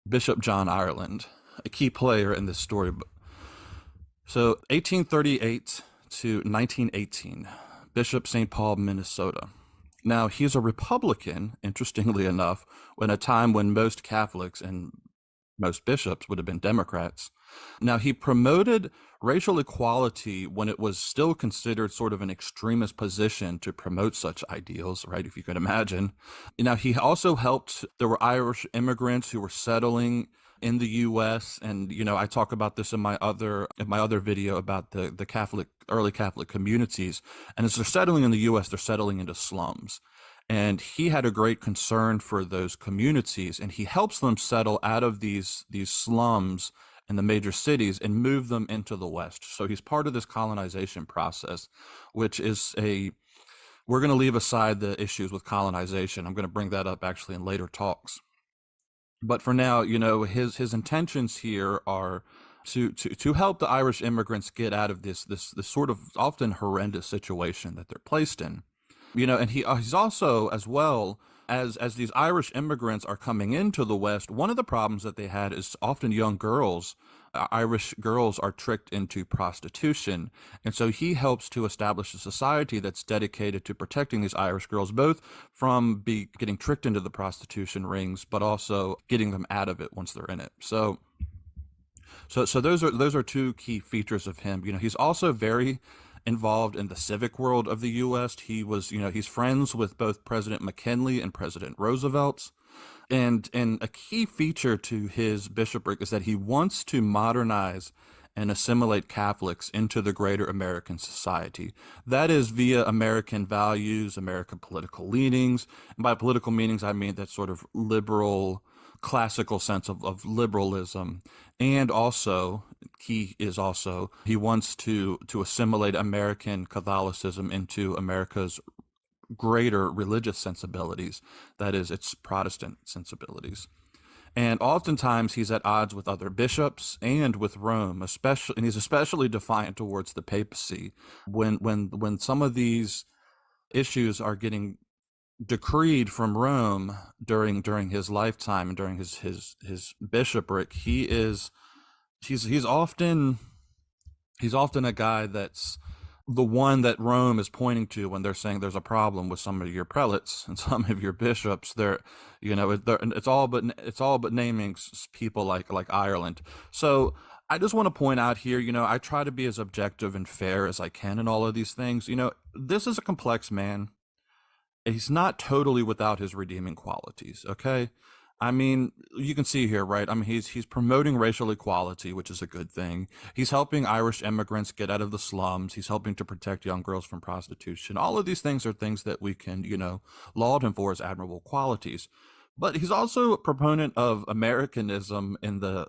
Bishop John Ireland, a key player in this story. So 1838 to 1918, Bishop St. Paul, Minnesota. Now, he's a Republican, interestingly enough, in a time when most Catholics and most bishops would have been Democrats. Now, he promoted racial equality when it was still considered sort of an extremist position to promote such ideals, right? If you can imagine. Now, he also helped, there were Irish immigrants who were settling in the U.S. And, I talk about this in my other video about the Catholic, early Catholic communities. And as they're settling in the U.S., they're settling into slums. And he had a great concern for those communities, and he helps them settle out of these slums in the major cities and move them into the West. So he's part of this colonization process, which is we're going to leave aside the issues with colonization. I'm going to bring that up actually in later talks. But for now, his intentions here are to help the Irish immigrants get out of this sort of often horrendous situation that they're placed in. And he's also, as well as these Irish immigrants are coming into the West, one of the problems that they had is often young girls, Irish girls, are tricked into prostitution. And so he helps to establish a society that's dedicated to protecting these Irish girls, both from getting tricked into the prostitution rings, but also getting them out of it once they're in it. So those are two key features of him. He's also very involved in the civic world of the U.S. He's friends with both President McKinley and President Roosevelt. And a key feature to his bishopric is that he wants to modernize and assimilate Catholics into the greater American society. That is via American values, American political leanings. And by political meanings, I mean that sort of liberal, classical sense of liberalism. And also, he wants to assimilate American Catholicism into America's greater religious sensibilities, that is, its Protestant sensibilities. And oftentimes he's at odds with other bishops and with Rome, and he's especially defiant towards the papacy when some of these issues are getting decreed from Rome during his lifetime and during his bishopric. He's often a guy that's the one that Rome is pointing to when they're saying there's a problem with some of your prelates and some of your bishops. It's all but naming people like Ireland. So I just want to point out here, I try to be as objective and fair as I can in all of these things. This is a complex man. He's not totally without his redeeming qualities, okay? I mean, you can see here, right? I mean, he's promoting racial equality, which is a good thing. He's helping Irish immigrants get out of the slums. He's helping to protect young girls from prostitution. All of these things are things that we can, laud him for as admirable qualities. But he's also a proponent of Americanism in the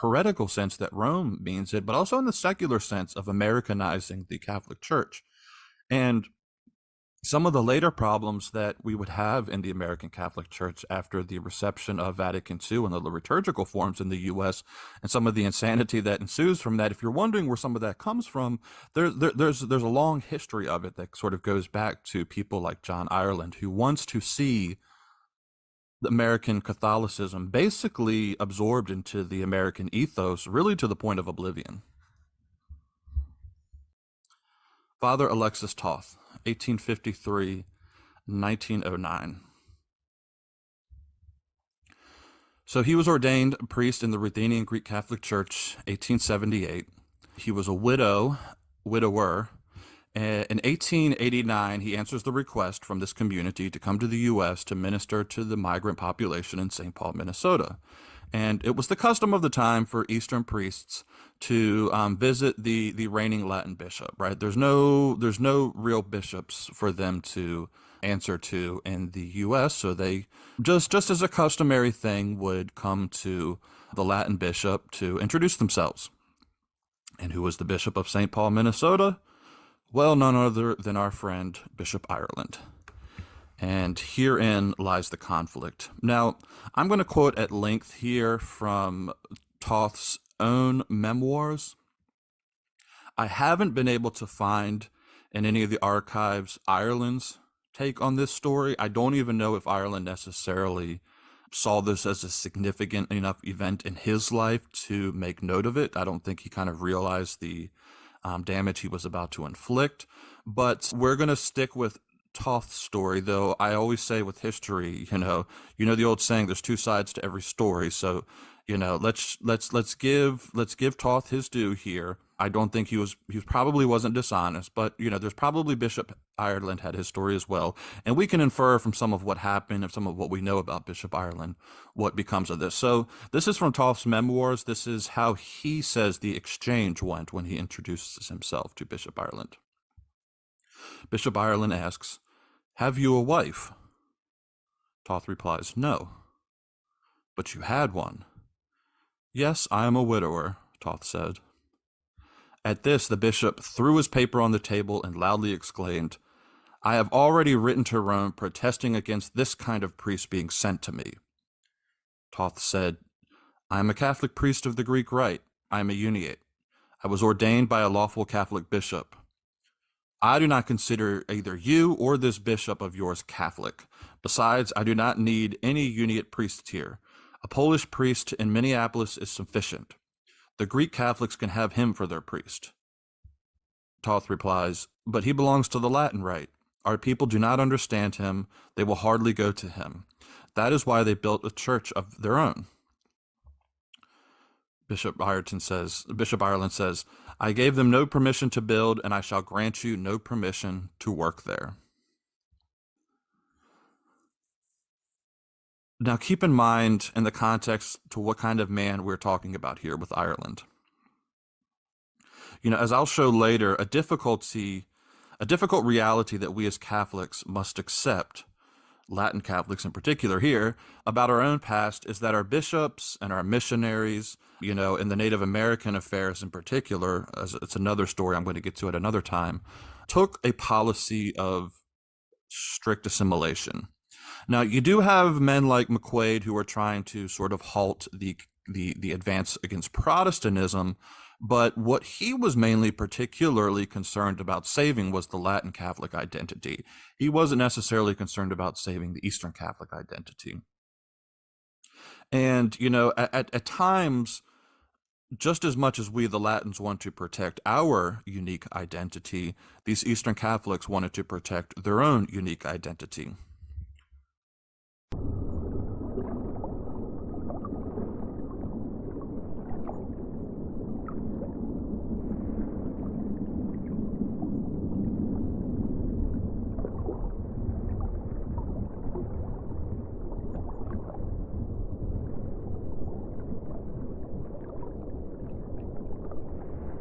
heretical sense that Rome means it, but also in the secular sense of Americanizing the Catholic Church. And some of the later problems that we would have in the American Catholic Church after the reception of Vatican II and the liturgical forms in the U.S. and some of the insanity that ensues from that, if you're wondering where some of that comes from, there's a long history of it that sort of goes back to people like John Ireland, who wants to see the American Catholicism basically absorbed into the American ethos, really to the point of oblivion. Father Alexis Toth, 1853, 1909. So he was ordained a priest in the Ruthenian Greek Catholic Church, 1878. He was a widower. In 1889, he answers the request from this community to come to the U.S. to minister to the migrant population in St. Paul, Minnesota. And it was the custom of the time for Eastern priests to visit the reigning Latin bishop, right? There's no real bishops for them to answer to in the U.S., so they just as a customary thing would come to the Latin bishop to introduce themselves. And who was the Bishop of St. Paul, Minnesota? Well, none other than our friend Bishop Ireland. And herein lies the conflict. Now, I'm going to quote at length here from Toth's own memoirs. I haven't been able to find in any of the archives Ireland's take on this story. I don't even know if Ireland necessarily saw this as a significant enough event in his life to make note of it. I don't think he kind of realized the damage he was about to inflict. But we're going to stick with Toth's story, though I always say with history, the old saying, there's two sides to every story. So, let's give Toth his due here. I don't think he probably wasn't dishonest, but there's probably Bishop Ireland had his story as well, and we can infer from some of what happened and some of what we know about Bishop Ireland what becomes of this. So this is from Toth's memoirs. This is how he says the exchange went when he introduces himself to Bishop Ireland. Bishop Ireland asks, "Have you a wife?" Toth replies, "No." "But you had one." "Yes, I am a widower," Toth said. At this, the bishop threw his paper on the table and loudly exclaimed, "I have already written to Rome protesting against this kind of priest being sent to me." Toth said, "I am a Catholic priest of the Greek Rite. I am a uniate. I was ordained by a lawful Catholic bishop. I do not consider either you or this bishop of yours Catholic. Besides, I do not need any uniate priests here. A Polish priest in Minneapolis is sufficient. The Greek Catholics can have him for their priest." Toth replies, "But he belongs to the Latin Rite. Our people do not understand him. They will hardly go to him. That is why they built a church of their own." Bishop Ireland says, "I gave them no permission to build, and I shall grant you no permission to work there." Now, keep in mind in the context to what kind of man we're talking about here with Ireland. As I'll show later, a difficult reality that we as Catholics must accept, Latin Catholics in particular here, about our own past is that our bishops and our missionaries, in the Native American affairs in particular, as it's another story I'm going to get to at another time, took a policy of strict assimilation. Now, you do have men like McQuaid who are trying to sort of halt the advance against Protestantism, but what he was mainly particularly concerned about saving was the Latin Catholic identity. He wasn't necessarily concerned about saving the Eastern Catholic identity. And, at times, just as much as we, the Latins, want to protect our unique identity, these Eastern Catholics wanted to protect their own unique identity.